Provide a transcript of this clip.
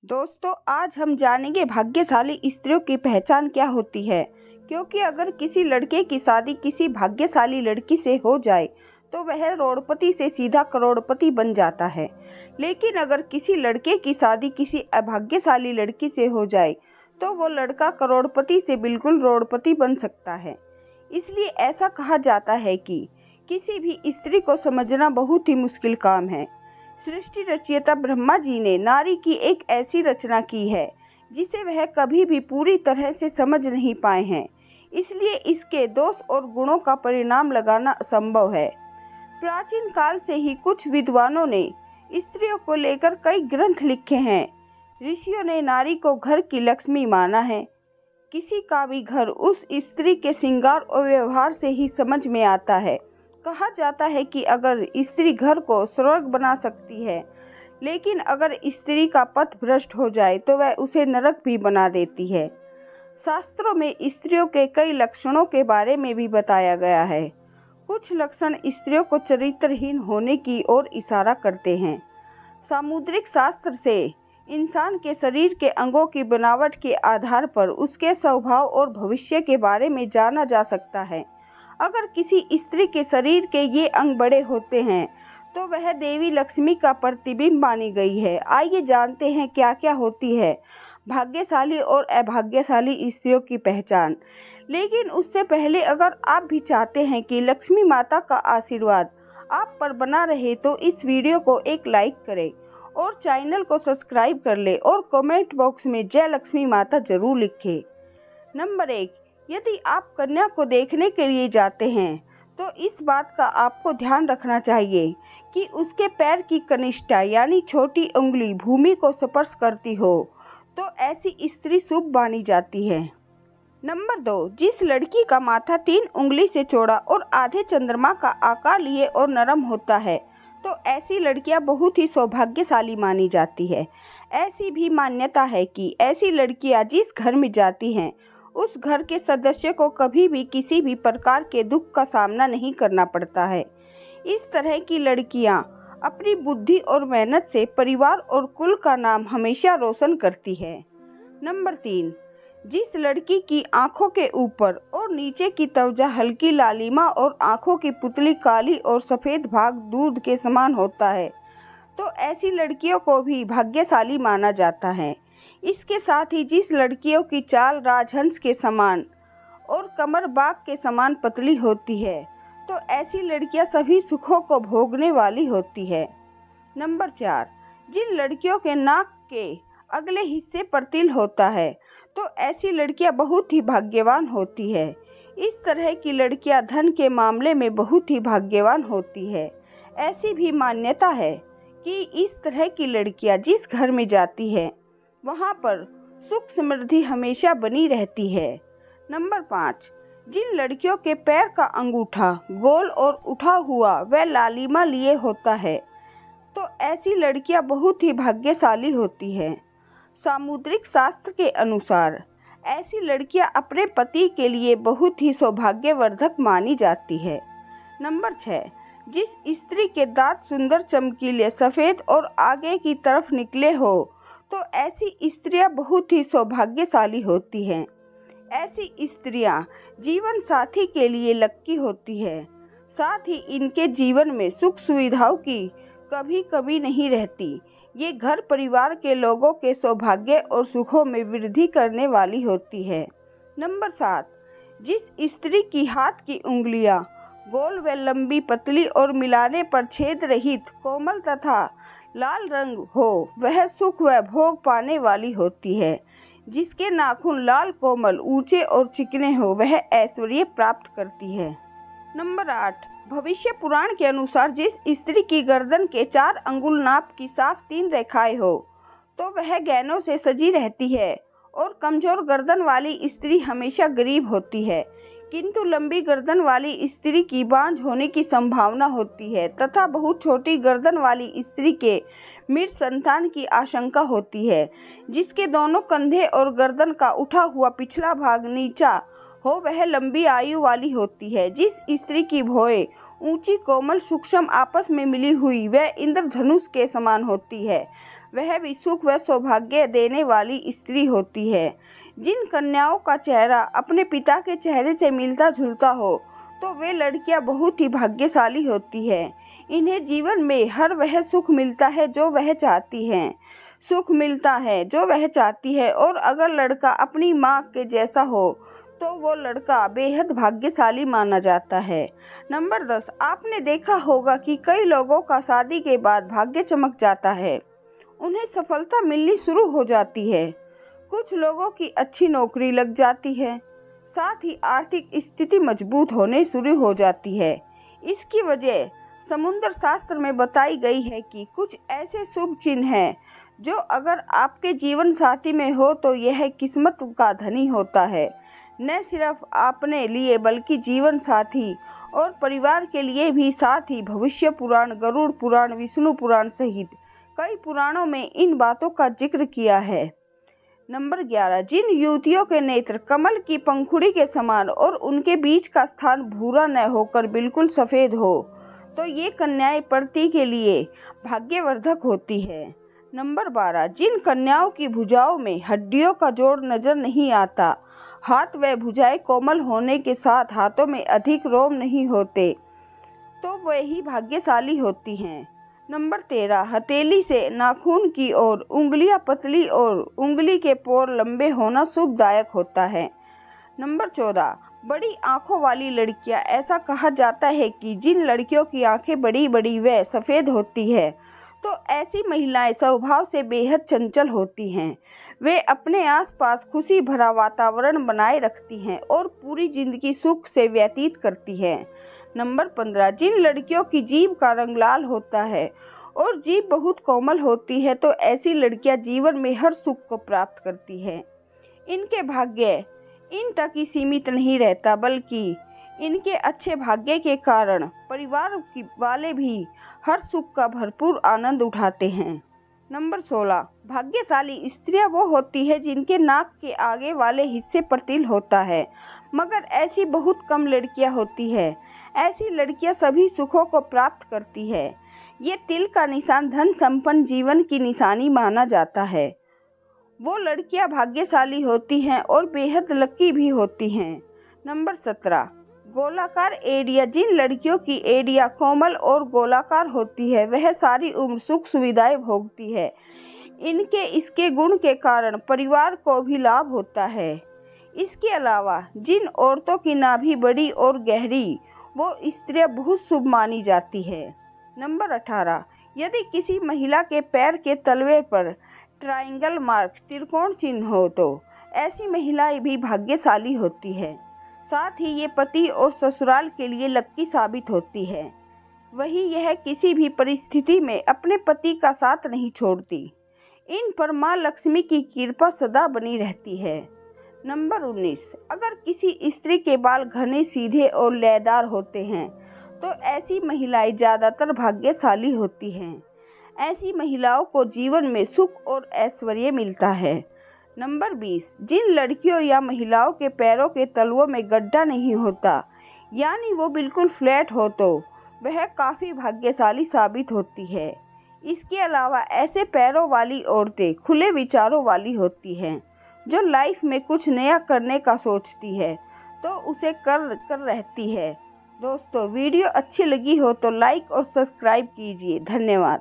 दोस्तों, आज हम जानेंगे भाग्यशाली स्त्रियों की पहचान क्या होती है। क्योंकि अगर किसी लड़के की शादी किसी भाग्यशाली लड़की से हो जाए तो वह रोड़पति से सीधा करोड़पति बन जाता है। लेकिन अगर किसी लड़के की शादी किसी अभाग्यशाली लड़की से हो जाए तो वो लड़का करोड़पति से बिल्कुल रोड़पति बन सकता है। इसलिए ऐसा कहा जाता है कि किसी भी स्त्री को समझना बहुत ही मुश्किल काम है। सृष्टि रचयिता ब्रह्मा जी ने नारी की एक ऐसी रचना की है जिसे वह कभी भी पूरी तरह से समझ नहीं पाए हैं। इसलिए इसके दोष और गुणों का परिणाम लगाना असंभव है। प्राचीन काल से ही कुछ विद्वानों ने स्त्रियों को लेकर कई ग्रंथ लिखे हैं। ऋषियों ने नारी को घर की लक्ष्मी माना है। किसी का भी घर उस स्त्री के श्रृंगार और व्यवहार से ही समझ में आता है। कहा जाता है कि अगर स्त्री घर को स्वर्ग बना सकती है, लेकिन अगर स्त्री का पथ भ्रष्ट हो जाए तो वह उसे नरक भी बना देती है। शास्त्रों में स्त्रियों के कई लक्षणों के बारे में भी बताया गया है। कुछ लक्षण स्त्रियों को चरित्रहीन होने की ओर इशारा करते हैं। सामुद्रिक शास्त्र से इंसान के शरीर के अंगों की बनावट के आधार पर उसके स्वभाव और भविष्य के बारे में जाना जा सकता है। अगर किसी स्त्री के शरीर के ये अंग बड़े होते हैं तो वह देवी लक्ष्मी का प्रतिबिंब मानी गई है। आइए जानते हैं क्या क्या होती है भाग्यशाली और अभाग्यशाली स्त्रियों की पहचान। लेकिन उससे पहले अगर आप भी चाहते हैं कि लक्ष्मी माता का आशीर्वाद आप पर बना रहे तो इस वीडियो को एक लाइक करें और चैनल को सब्सक्राइब कर ले और कमेंट बॉक्स में जय लक्ष्मी माता जरूर लिखें। नंबर 1, यदि आप कन्या को देखने के लिए जाते हैं तो इस बात का आपको ध्यान रखना चाहिए कि उसके पैर की कनिष्ठा यानी छोटी उंगली भूमि को स्पर्श करती हो तो ऐसी स्त्री शुभ मानी जाती है। नंबर 2, जिस लड़की का माथा 3 उंगली से चौड़ा और आधे चंद्रमा का आकार लिए और नरम होता है तो ऐसी लड़कियां बहुत ही सौभाग्यशाली मानी जाती है। ऐसी भी मान्यता है कि ऐसी लड़कियां जिस घर में जाती हैं उस घर के सदस्य को कभी भी किसी भी प्रकार के दुख का सामना नहीं करना पड़ता है। इस तरह की लड़कियां अपनी बुद्धि और मेहनत से परिवार और कुल का नाम हमेशा रोशन करती है। नंबर 3, जिस लड़की की आंखों के ऊपर और नीचे की त्वचा हल्की लालिमा और आंखों की पुतली काली और सफ़ेद भाग दूध के समान होता है तो ऐसी लड़कियों को भी भाग्यशाली माना जाता है। इसके साथ ही जिस लड़कियों की चाल राजहंस के समान और कमर बाग के समान पतली होती है तो ऐसी लड़कियां सभी सुखों को भोगने वाली होती है। नंबर 4, जिन लड़कियों के नाक के अगले हिस्से पर तिल होता है तो ऐसी लड़कियां बहुत ही भाग्यवान होती है। इस तरह की लड़कियां धन के मामले में बहुत ही भाग्यवान होती है। ऐसी भी मान्यता है कि इस तरह की लड़कियां जिस घर में जाती है वहाँ पर सुख समृद्धि हमेशा बनी रहती है। नंबर 5, जिन लड़कियों के पैर का अंगूठा गोल और उठा हुआ व लालिमा लिए होता है तो ऐसी लड़कियां बहुत ही भाग्यशाली होती हैं। सामुद्रिक शास्त्र के अनुसार ऐसी लड़कियां अपने पति के लिए बहुत ही सौभाग्यवर्धक मानी जाती है। नंबर 6, जिस स्त्री के दांत सुंदर चमकीले सफ़ेद और आगे की तरफ निकले हो तो ऐसी स्त्रियां बहुत ही सौभाग्यशाली होती हैं। ऐसी स्त्रियां जीवन साथी के लिए लक्की होती है। साथ ही इनके जीवन में सुख सुविधाओं की कभी कमी नहीं रहती। ये घर परिवार के लोगों के सौभाग्य और सुखों में वृद्धि करने वाली होती है। नंबर 7, जिस स्त्री की हाथ की उंगलियां गोल व लंबी पतली और मिलाने पर छेद रहित कोमल तथा लाल रंग हो वह सुख व भोग पाने वाली होती है। जिसके नाखून लाल कोमल ऊंचे और चिकने हो वह ऐश्वर्य प्राप्त करती है। नंबर 8, भविष्य पुराण के अनुसार जिस स्त्री की गर्दन के 4 अंगुल नाप की साफ 3 रेखाएं हो तो वह गहनों से सजी रहती है। और कमजोर गर्दन वाली स्त्री हमेशा गरीब होती है, किंतु लंबी गर्दन वाली स्त्री की बांझ होने की संभावना होती है तथा बहुत छोटी गर्दन वाली स्त्री के मृत संतान की आशंका होती है। जिसके दोनों कंधे और गर्दन का उठा हुआ पिछला भाग नीचा हो वह लंबी आयु वाली होती है। जिस स्त्री की भौहें ऊंची कोमल सूक्ष्म आपस में मिली हुई वह इंद्रधनुष के समान होती है वह भी सुख व सौभाग्य देने वाली स्त्री होती है। जिन कन्याओं का चेहरा अपने पिता के चेहरे से मिलता जुलता हो तो वे लड़कियां बहुत ही भाग्यशाली होती है। इन्हें जीवन में हर वह सुख मिलता है जो वह चाहती हैं, सुख मिलता है जो वह चाहती है। और अगर लड़का अपनी माँ के जैसा हो तो वो लड़का बेहद भाग्यशाली माना जाता है। नंबर 10, आपने देखा होगा कि कई लोगों का शादी के बाद भाग्य चमक जाता है, उन्हें सफलता मिलनी शुरू हो जाती है। कुछ लोगों की अच्छी नौकरी लग जाती है, साथ ही आर्थिक स्थिति मजबूत होने शुरू हो जाती है। इसकी वजह समुद्र शास्त्र में बताई गई है कि कुछ ऐसे शुभ चिन्ह हैं जो अगर आपके जीवन साथी में हो तो यह किस्मत का धनी होता है। न सिर्फ अपने लिए बल्कि जीवन साथी और परिवार के लिए भी। साथ ही भविष्य पुराण, गरुड़ पुराण, विष्णु पुराण सहित कई पुराणों में इन बातों का जिक्र किया है। नंबर 11, जिन युवतियों के नेत्र कमल की पंखुड़ी के समान और उनके बीच का स्थान भूरा न होकर बिल्कुल सफ़ेद हो तो ये कन्याएं पति के लिए भाग्यवर्धक होती है। नंबर 12, जिन कन्याओं की भुजाओं में हड्डियों का जोड़ नजर नहीं आता, हाथ व भुजाएं कोमल होने के साथ हाथों में अधिक रोम नहीं होते, तो वही भाग्यशाली होती हैं। नंबर 13, हथेली से नाखून की ओर उंगलियां पतली और उंगली के पोर लंबे होना शुभदायक होता है। नंबर 14, बड़ी आंखों वाली लड़कियां। ऐसा कहा जाता है कि जिन लड़कियों की आंखें बड़ी बड़ी व सफ़ेद होती है तो ऐसी महिलाएं स्वभाव से बेहद चंचल होती हैं। वे अपने आसपास खुशी भरा वातावरण बनाए रखती हैं और पूरी जिंदगी सुख से व्यतीत करती हैं। नंबर 15, जिन लड़कियों की जीभ का रंग लाल होता है और जीभ बहुत कोमल होती है तो ऐसी लड़कियां जीवन में हर सुख को प्राप्त करती हैं। इनके भाग्य इन तक ही सीमित नहीं रहता बल्कि इनके अच्छे भाग्य के कारण परिवार वाले भी हर सुख का भरपूर आनंद उठाते हैं। नंबर 16, भाग्यशाली स्त्रियां वो होती है जिनके नाक के आगे वाले हिस्से पर तिल होता है, मगर ऐसी बहुत कम लड़कियां होती है। ऐसी लड़कियां सभी सुखों को प्राप्त करती है। ये तिल का निशान धन संपन्न जीवन की निशानी माना जाता है। वो लड़कियां भाग्यशाली होती हैं और बेहद लकी भी होती हैं। नंबर 17, गोलाकार एड़ियाँ। जिन लड़कियों की एड़ियाँ कोमल और गोलाकार होती है वह सारी उम्र सुख सुविधाएं भोगती है। इनके इसके गुण के कारण परिवार को भी लाभ होता है। इसके अलावा जिन औरतों की नाभि बड़ी और गहरी वो स्त्रियां बहुत शुभ मानी जाती है। नंबर 18, यदि किसी महिला के पैर के तलवे पर ट्रायंगल मार्क त्रिकोण चिन्ह हो तो ऐसी महिलाएं भी भाग्यशाली होती है। साथ ही ये पति और ससुराल के लिए लक्की साबित होती है। वही यह किसी भी परिस्थिति में अपने पति का साथ नहीं छोड़ती। इन पर माँ लक्ष्मी की कृपा सदा बनी रहती है। नंबर 19, अगर किसी स्त्री के बाल घने, सीधे और लयदार होते हैं तो ऐसी महिलाएं ज़्यादातर भाग्यशाली होती हैं। ऐसी महिलाओं को जीवन में सुख और ऐश्वर्य मिलता है। नंबर 20, जिन लड़कियों या महिलाओं के पैरों के तलवों में गड्ढा नहीं होता यानी वो बिल्कुल फ्लैट हो तो वह काफ़ी भाग्यशाली साबित होती है। इसके अलावा ऐसे पैरों वाली औरतें खुले विचारों वाली होती हैं जो लाइफ में कुछ नया करने का सोचती है तो उसे कर रहती है। दोस्तों, वीडियो अच्छी लगी हो तो लाइक और सब्सक्राइब कीजिए। धन्यवाद।